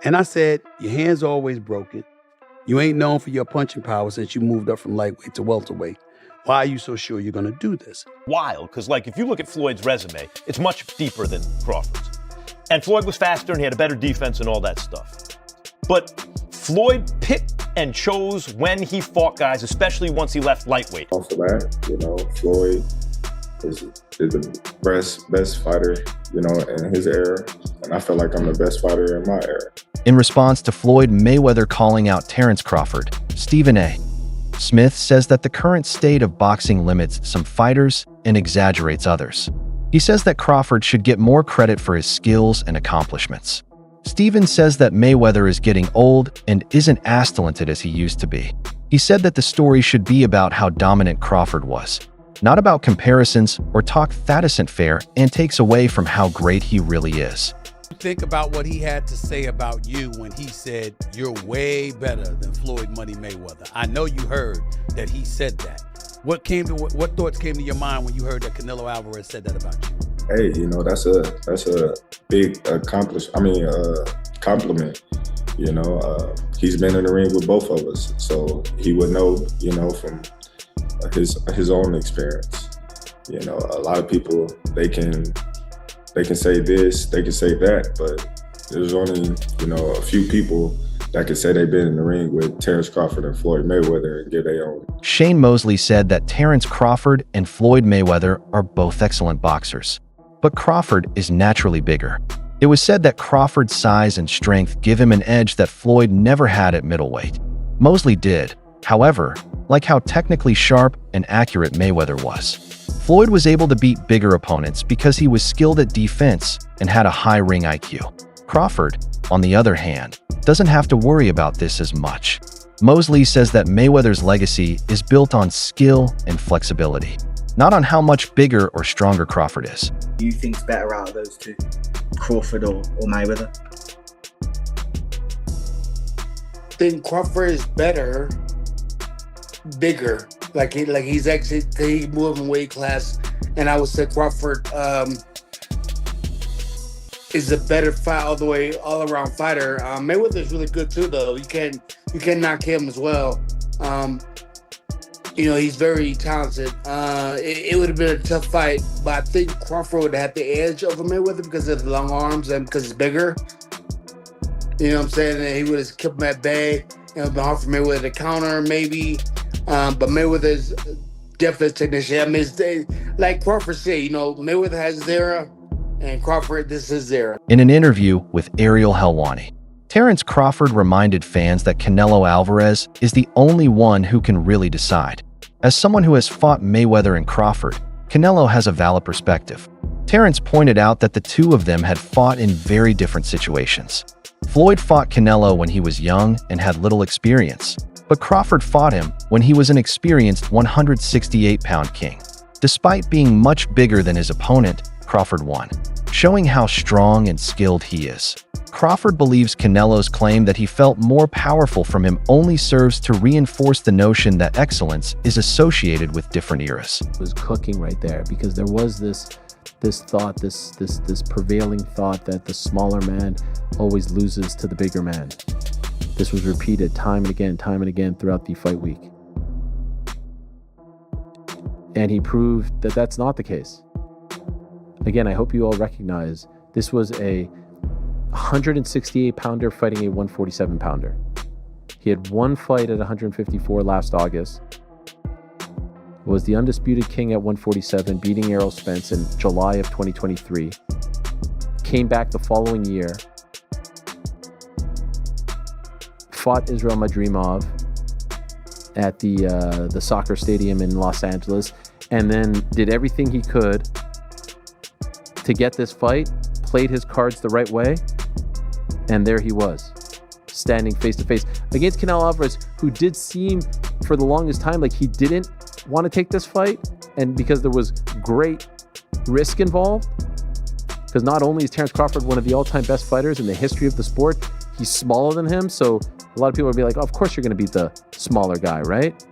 And I said, your hand's always broken. You ain't known for your punching power since you moved up from lightweight to welterweight. Why are you so sure you're going to do this? Wild, because if you look at Floyd's resume, it's much deeper than Crawford's. And Floyd was faster and he had a better defense and all that stuff. But Floyd picked and chose when he fought guys, especially once he left lightweight. Off the bat, Floyd is the best fighter, in his era. And I feel like I'm the best fighter in my era. In response to Floyd Mayweather calling out Terrence Crawford, Stephen A. Smith says that the current state of boxing limits some fighters and exaggerates others. He says that Crawford should get more credit for his skills and accomplishments. Stephen says that Mayweather is getting old and isn't as talented as he used to be. He said that the story should be about how dominant Crawford was, not about comparisons or talk that isn't fair and takes away from how great he really is. Think about what he had to say about you when he said you're way better than Floyd Money Mayweather. I know you heard that he said that. What thoughts came to your mind when you heard that Canelo Alvarez said that about you? Hey, that's a big compliment. He's been in the ring with both of us, so he would know, from his own experience. A lot of people, they can say this, they can say that, but there's only, a few people that can say they've been in the ring with Terrence Crawford and Floyd Mayweather and get their own. Shane Mosley said that Terrence Crawford and Floyd Mayweather are both excellent boxers, but Crawford is naturally bigger. It was said that Crawford's size and strength give him an edge that Floyd never had at middleweight. Mosley did, however, like how technically sharp and accurate Mayweather was. Floyd was able to beat bigger opponents because he was skilled at defense and had a high ring IQ. Crawford, on the other hand, doesn't have to worry about this as much. Mosley says that Mayweather's legacy is built on skill and flexibility, not on how much bigger or stronger Crawford is. Do you think's better out of those two, Crawford or Mayweather? I think Crawford is better, bigger. He's actually moving weight class, and I would say Crawford is a better fight all around fighter. Mayweather is really good too, though. You can't knock him as well. He's very talented. It would have been a tough fight, but I think Crawford would have had the edge over Mayweather because of the long arms and because he's bigger. You know what I'm saying? And he would have kept him at bay. It would have been hard for Mayweather to counter, maybe. But Mayweather's definitely a technician. Like Crawford said, Mayweather has his era, and Crawford, this is his era. In an interview with Ariel Helwani, Terrence Crawford reminded fans that Canelo Alvarez is the only one who can really decide. As someone who has fought Mayweather and Crawford, Canelo has a valid perspective. Terrence pointed out that the two of them had fought in very different situations. Floyd fought Canelo when he was young and had little experience, but Crawford fought him when he was an experienced 168-pound king. Despite being much bigger than his opponent, Crawford won, showing how strong and skilled he is. Crawford believes Canelo's claim that he felt more powerful from him only serves to reinforce the notion that excellence is associated with different eras. It was cooking right there because there was this thought, this prevailing thought that the smaller man always loses to the bigger man. This was repeated time and again throughout the fight week. And he proved that that's not the case. Again, I hope you all recognize this was a 168-pounder fighting a 147-pounder. He had one fight at 154 last August. Was the undisputed king at 147, beating Errol Spence in July of 2023. Came back the following year. Fought Israel Madrimov at the soccer stadium in Los Angeles, and then did everything he could to get this fight, played his cards the right way, and there he was, standing face to face against Canelo Alvarez, who did seem for the longest time like he didn't want to take this fight, and because there was great risk involved, because not only is Terrence Crawford one of the all-time best fighters in the history of the sport, he's smaller than him, so a lot of people would be like, oh, of course you're going to beat the smaller guy, right?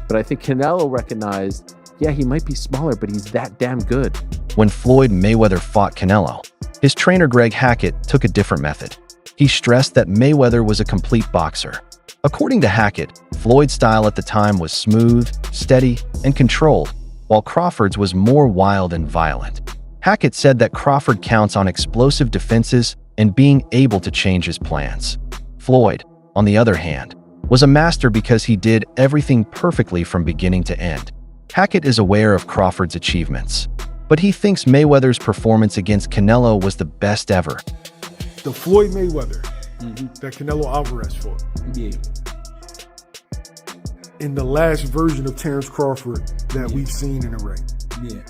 But I think Canelo recognized, yeah, he might be smaller, but he's that damn good. When Floyd Mayweather fought Canelo, his trainer Greg Hackett took a different method. He stressed that Mayweather was a complete boxer. According to Hackett, Floyd's style at the time was smooth, steady, and controlled, while Crawford's was more wild and violent. Hackett said that Crawford counts on explosive defenses and being able to change his plans. Floyd, on the other hand, was a master because he did everything perfectly from beginning to end. Hackett is aware of Crawford's achievements, but he thinks Mayweather's performance against Canelo was the best ever. The Floyd Mayweather that Canelo Alvarez fought. Yeah. In the last version of Terrence Crawford that we've seen in the ring. Yeah.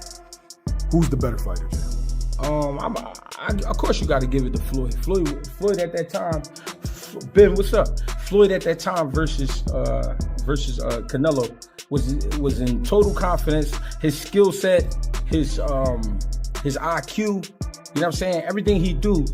Who's the better fighter, Jam? Of course you got to give it to Floyd. Floyd at that time. Ben, what's up? Floyd at that time versus Canelo was in total confidence. His skill set, his IQ. You know what I'm saying? Everything he do,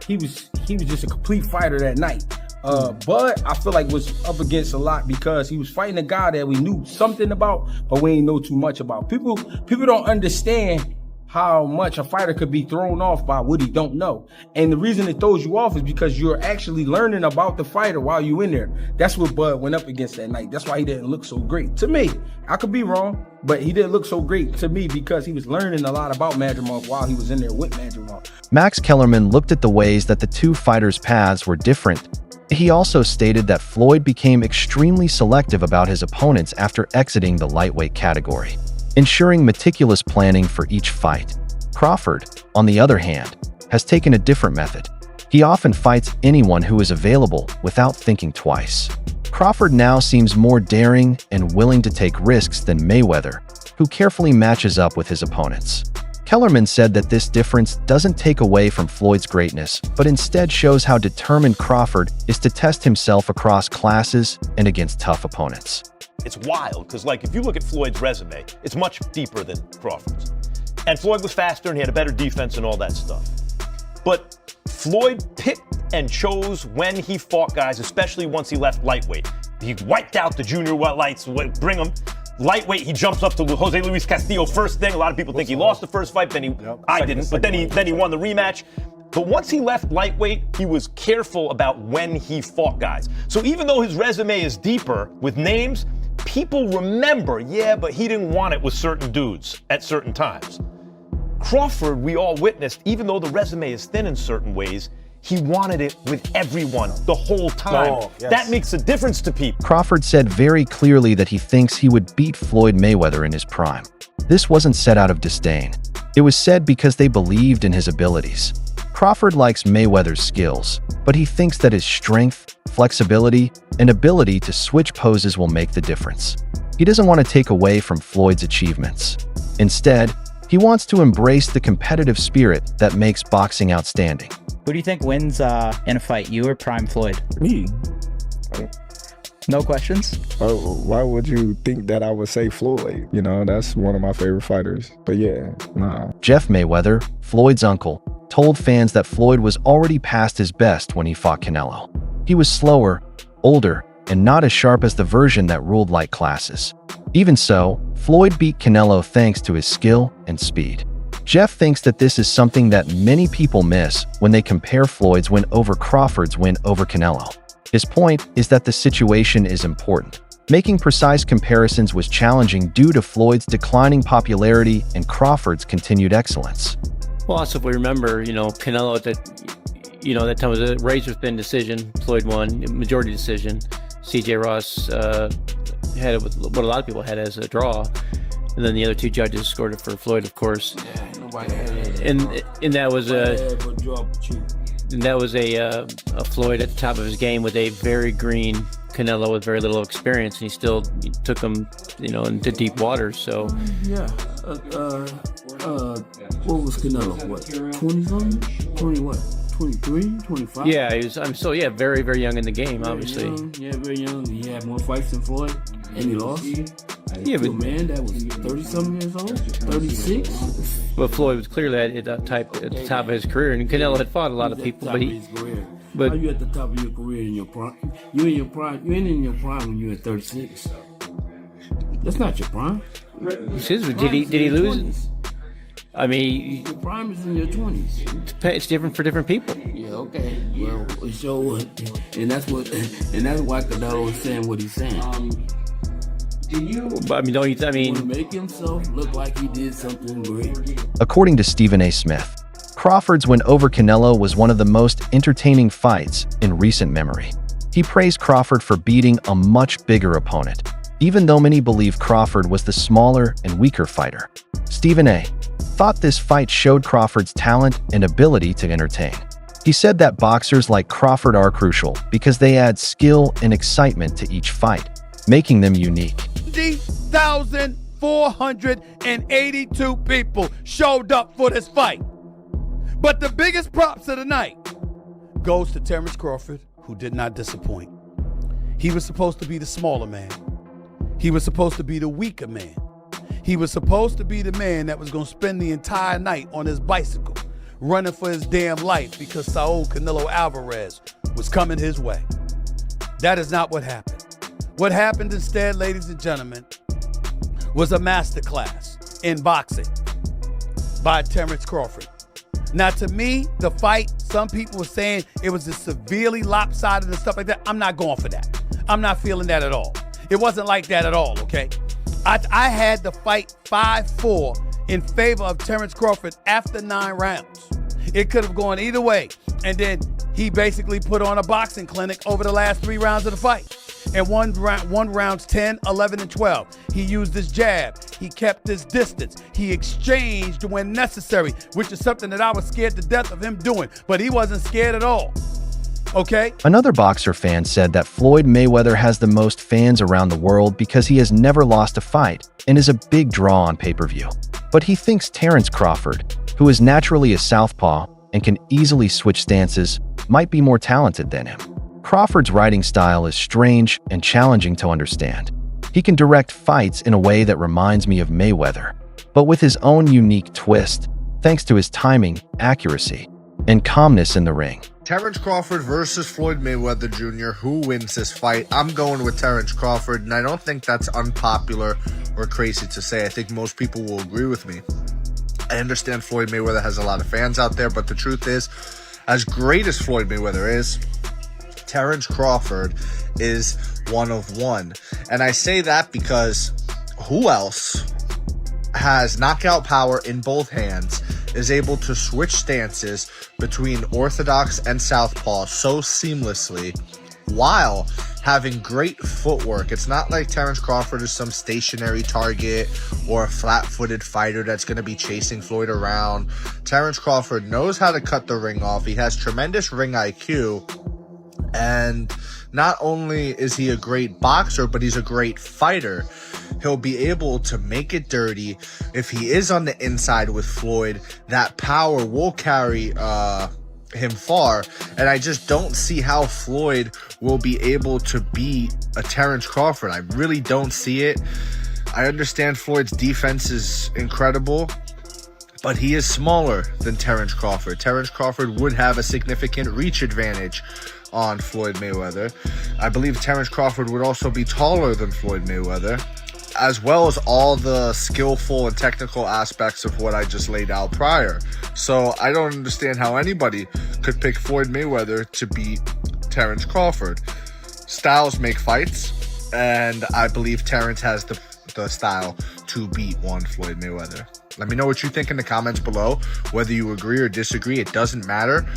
he was just a complete fighter that night. But I feel like was up against a lot because he was fighting a guy that we knew something about, but we ain't know too much about. People don't understand how much a fighter could be thrown off by what he don't know. And the reason it throws you off is because you're actually learning about the fighter while you in there. That's what Bud went up against that night. That's why he didn't look so great. To me, I could be wrong, but he didn't look so great to me because he was learning a lot about Madrimov while he was in there with Madrimov. Max Kellerman looked at the ways that the two fighters' paths were different. He also stated that Floyd became extremely selective about his opponents after exiting the lightweight category, ensuring meticulous planning for each fight. Crawford, on the other hand, has taken a different method. He often fights anyone who is available without thinking twice. Crawford now seems more daring and willing to take risks than Mayweather, who carefully matches up with his opponents. Kellerman said that this difference doesn't take away from Floyd's greatness, but instead shows how determined Crawford is to test himself across classes and against tough opponents. It's wild because, like, if you look at Floyd's resume, it's much deeper than Crawford's. And Floyd was faster and he had a better defense and all that stuff. But Floyd picked and chose when he fought guys, especially once he left lightweight. He wiped out the junior lights, bring him. Lightweight, he jumps up to Jose Luis Castillo first thing. A lot of people think he lost the first fight, I didn't, but then he won the rematch. But once he left lightweight, he was careful about when he fought guys. So even though his resume is deeper with names, people remember, yeah, but he didn't want it with certain dudes at certain times. Crawford, we all witnessed, even though the resume is thin in certain ways, he wanted it with everyone the whole time. Oh, yes. That makes a difference to people. Crawford said very clearly that he thinks he would beat Floyd Mayweather in his prime. This wasn't said out of disdain. It was said because they believed in his abilities. Crawford likes Mayweather's skills, but he thinks that his strength, flexibility, and ability to switch poses will make the difference. He doesn't want to take away from Floyd's achievements. Instead, he wants to embrace the competitive spirit that makes boxing outstanding. Who do you think wins in a fight, you or Prime Floyd? Me. No questions? Why would you think that I would say Floyd? You know, that's one of my favorite fighters. But yeah, nah. Jeff Mayweather, Floyd's uncle, told fans that Floyd was already past his best when he fought Canelo. He was slower, older, and not as sharp as the version that ruled light classes. Even so, Floyd beat Canelo thanks to his skill and speed. Jeff thinks that this is something that many people miss when they compare Floyd's win over Crawford's win over Canelo. His point is that the situation is important. Making precise comparisons was challenging due to Floyd's declining popularity and Crawford's continued excellence. Well, also if we remember, Canelo at that time was a razor-thin decision. Floyd won, majority decision. C.J. Ross had it with what a lot of people had as a draw. And then the other two judges scored it for Floyd, of course. And that was a Floyd at the top of his game with a very green Canelo with very little experience, and he still took him, into deep waters. So yeah, what was Canelo? What, 20 something? 20 what? 23, 25? Yeah, he was. Very, very young in the game, obviously. Very young. He had more fights than Floyd, and he lost. Yeah, but man, that was 30-something years old, 36. But Floyd was clearly at the top of his career, and Canelo had fought a lot of people, but How you at the top of your career in your prime? You in your prime? You ain't in your prime when you're at 36. That's not your prime. Did he lose? I mean, Your prime is in your 20s. it's different for different people. Yeah, okay. Well, so, and that's why Canelo is saying what he's saying. But I mean, don't you? I mean, to make himself look like he did something great. According to Stephen A. Smith, Crawford's win over Canelo was one of the most entertaining fights in recent memory. He praised Crawford for beating a much bigger opponent, even though many believe Crawford was the smaller and weaker fighter. Stephen A. thought this fight showed Crawford's talent and ability to entertain. He said that boxers like Crawford are crucial because they add skill and excitement to each fight, making them unique. 70,482 people showed up for this fight. But the biggest props of the night goes to Terence Crawford, who did not disappoint. He was supposed to be the smaller man. He was supposed to be the weaker man. He was supposed to be the man that was going to spend the entire night on his bicycle, running for his damn life because Saul Canelo Alvarez was coming his way. That is not what happened. What happened instead, ladies and gentlemen, was a masterclass in boxing by Terence Crawford. Now, to me, the fight, some people were saying it was just severely lopsided and stuff like that. I'm not going for that. I'm not feeling that at all. It wasn't like that at all, okay? I had the fight 5-4 in favor of Terence Crawford after 9 rounds. It could have gone either way. And then he basically put on a boxing clinic over the last 3 rounds of the fight. And one rounds 10, 11, and 12. He used his jab. He kept his distance. He exchanged when necessary, which is something that I was scared to death of him doing. But he wasn't scared at all. Okay? Another boxer fan said that Floyd Mayweather has the most fans around the world because he has never lost a fight and is a big draw on pay-per-view. But he thinks Terence Crawford, who is naturally a southpaw and can easily switch stances, might be more talented than him. Crawford's writing style is strange and challenging to understand. He can direct fights in a way that reminds me of Mayweather, but with his own unique twist, thanks to his timing, accuracy, and calmness in the ring. Terence Crawford versus Floyd Mayweather Jr. Who wins this fight? I'm going with Terence Crawford, and I don't think that's unpopular or crazy to say. I think most people will agree with me. I understand Floyd Mayweather has a lot of fans out there, but the truth is, as great as Floyd Mayweather is, Terence Crawford is one of one. And I say that because who else has knockout power in both hands, is able to switch stances between orthodox and southpaw so seamlessly while having great footwork? It's not like Terence Crawford is some stationary target or a flat-footed fighter that's going to be chasing Floyd around. Terence Crawford knows how to cut the ring off. He has tremendous ring IQ. And not only is he a great boxer, but he's a great fighter. He'll be able to make it dirty. If he is on the inside with Floyd, that power will carry him far. And I just don't see how Floyd will be able to beat a Terence Crawford. I really don't see it. I understand Floyd's defense is incredible, but he is smaller than Terence Crawford. Terence Crawford would have a significant reach advantage on Floyd Mayweather. I believe Terence Crawford would also be taller than Floyd Mayweather, as well as all the skillful and technical aspects of what I just laid out prior. So I don't understand how anybody could pick Floyd Mayweather to beat Terence Crawford. Styles make fights, and I believe Terence has the style to beat one Floyd Mayweather. Let me know what you think in the comments below. Whether you agree or disagree, it doesn't matter.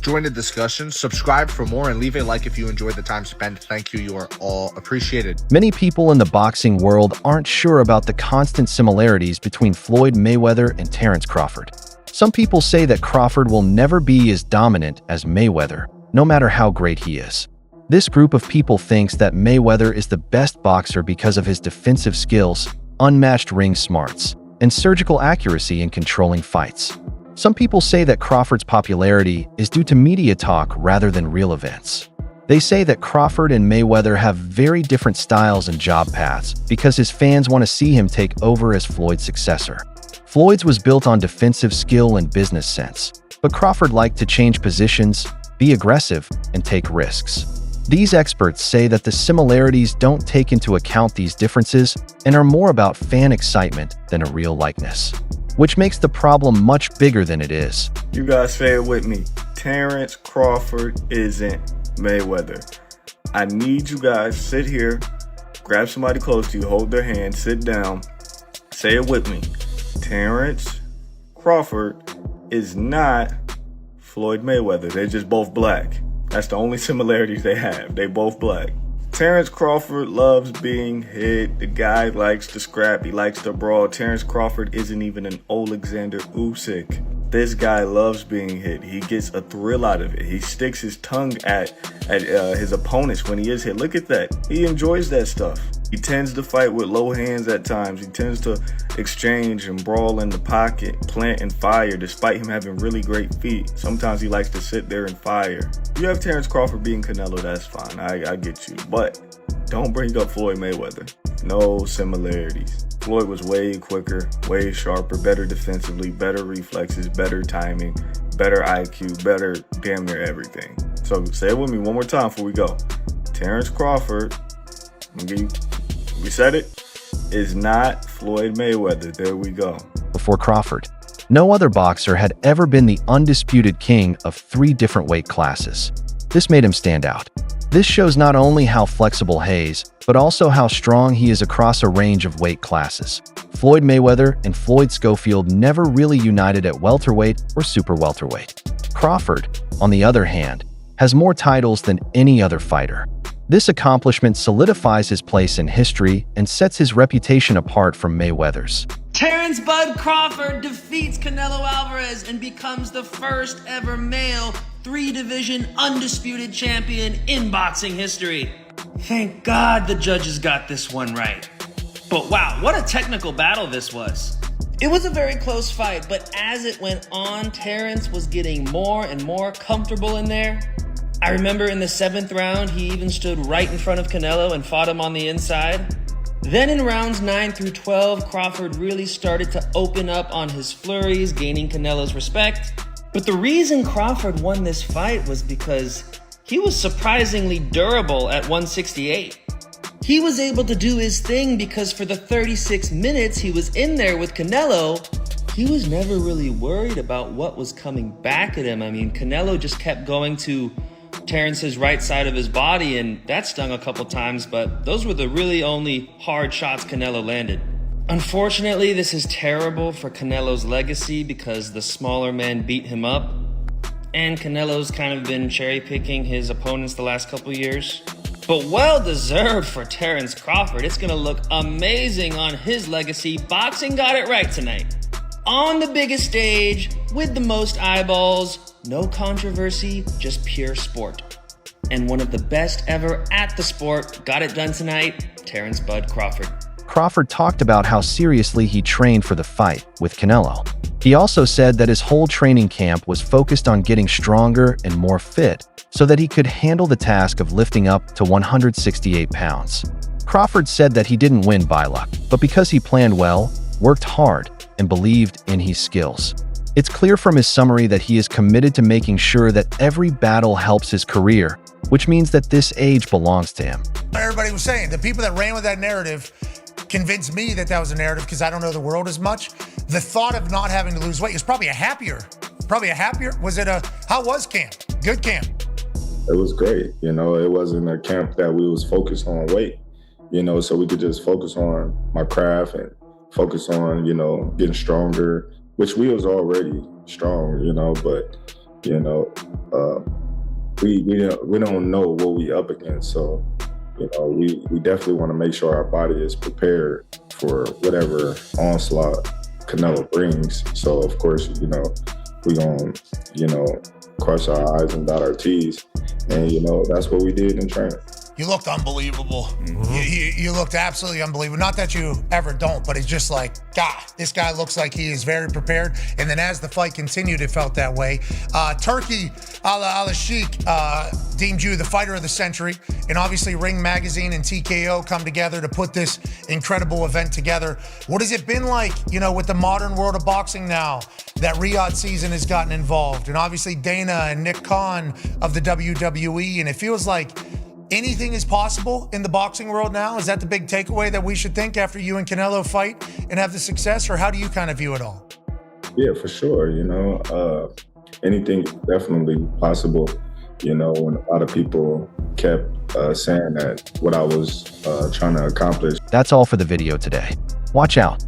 Join the discussion, subscribe for more, and leave a like if you enjoyed the time spent. Thank you. You are all appreciated. Many people in the boxing world aren't sure about the constant similarities between Floyd Mayweather and Terence Crawford. Some people say that Crawford will never be as dominant as Mayweather, no matter how great he is. This group of people thinks that Mayweather is the best boxer because of his defensive skills, unmatched ring smarts, and surgical accuracy in controlling fights. Some people say that Crawford's popularity is due to media talk rather than real events. They say that Crawford and Mayweather have very different styles and job paths because his fans want to see him take over as Floyd's successor. Floyd's was built on defensive skill and business sense, but Crawford liked to change positions, be aggressive, and take risks. These experts say that the similarities don't take into account these differences and are more about fan excitement than a real likeness. which makes the problem much bigger than it is. You guys say it with me. Terrence Crawford isn't Mayweather. I need you guys to sit here, grab somebody close to you, hold their hand, sit down, say it with me. Terrence Crawford is not Floyd Mayweather. They're just both black. That's the only similarities they have. They both black. Terrence Crawford loves being hit. The guy likes to scrap. He likes to brawl. Terrence Crawford isn't even an Alexander Usyk. This guy loves being hit. He gets a thrill out of it. He sticks his tongue at his opponents when he is hit. Look at that. He enjoys that stuff. He tends to fight with low hands at times. He tends to exchange and brawl in the pocket, plant and fire, despite him having really great feet. Sometimes he likes to sit there and fire. You have Terrence Crawford beating Canelo, that's fine. I get you. But don't bring up Floyd Mayweather. No similarities. Floyd was way quicker, way sharper, better defensively, better reflexes, better timing, better IQ, better damn near everything. So say it with me one more time before we go. Terrence Crawford, we said it, is not Floyd Mayweather. There we go. Before Crawford, no other boxer had ever been the undisputed king of 3 different weight classes. This made him stand out. This shows not only how flexible Hayes, but also how strong he is across a range of weight classes. Floyd Mayweather and Floyd Schofield never really united at welterweight or super welterweight. Crawford, on the other hand, has more titles than any other fighter. This accomplishment solidifies his place in history and sets his reputation apart from Mayweather's. Terrence Bud Crawford defeats Canelo Alvarez and becomes the first ever male 3-division undisputed champion in boxing history. Thank God the judges got this one right. But wow, what a technical battle this was. It was a very close fight, but as it went on, Terrence was getting more and more comfortable in there. I remember in the 7th round, he even stood right in front of Canelo and fought him on the inside. Then in rounds 9 through 12, Crawford really started to open up on his flurries, gaining Canelo's respect. But the reason Crawford won this fight was because he was surprisingly durable at 168. He was able to do his thing because for the 36 minutes he was in there with Canelo, he was never really worried about what was coming back at him. I mean, Canelo just kept going to Terrence's right side of his body, and that stung a couple times, but those were the really only hard shots Canelo landed. Unfortunately, this is terrible for Canelo's legacy because the smaller men beat him up, and Canelo's kind of been cherry-picking his opponents the last couple years. But well-deserved for Terrence Crawford. It's gonna look amazing on his legacy. Boxing got it right tonight. On the biggest stage, with the most eyeballs, no controversy, just pure sport. And one of the best ever at the sport got it done tonight, Terrence Bud Crawford. Crawford talked about how seriously he trained for the fight with Canelo. He also said that his whole training camp was focused on getting stronger and more fit so that he could handle the task of lifting up to 168 pounds. Crawford said that he didn't win by luck, but because he planned well, worked hard, and believed in his skills. It's clear from his summary that he is committed to making sure that every battle helps his career, which means that this age belongs to him. Everybody was saying, the people that ran with that narrative convinced me that that was a narrative because I don't know the world as much. The thought of not having to lose weight is probably a happier, was it how was camp? Good camp. It was great. You know, it wasn't a camp that we was focused on weight, you know, so we could just focus on my craft and focus on, you know, getting stronger, which we was already strong, you know, but, you know, we don't know what we up against. So, you know, we definitely want to make sure our body is prepared for whatever onslaught Canelo brings. So, of course, you know, we gonna, you know, cross our I's and dot our T's. And, you know, that's what we did in training. You looked unbelievable. You looked absolutely unbelievable. Not that you ever don't, but it's just like, God, this guy looks like he is very prepared. And then as the fight continued, it felt that way. Turkey Al Sheikh deemed you the fighter of the century. And obviously Ring Magazine and TKO come together to put this incredible event together. What has it been like, you know, with the modern world of boxing now that Riyadh season has gotten involved? And obviously Dana and Nick Khan of the WWE. And it feels like anything is possible in the boxing world now. Is that the big takeaway that we should think after you and Canelo fight and have the success, or how do you kind of view it all? Yeah, for sure. You know, anything is definitely possible. You know, when a lot of people kept saying that what I was trying to accomplish. That's all for the video today. Watch out.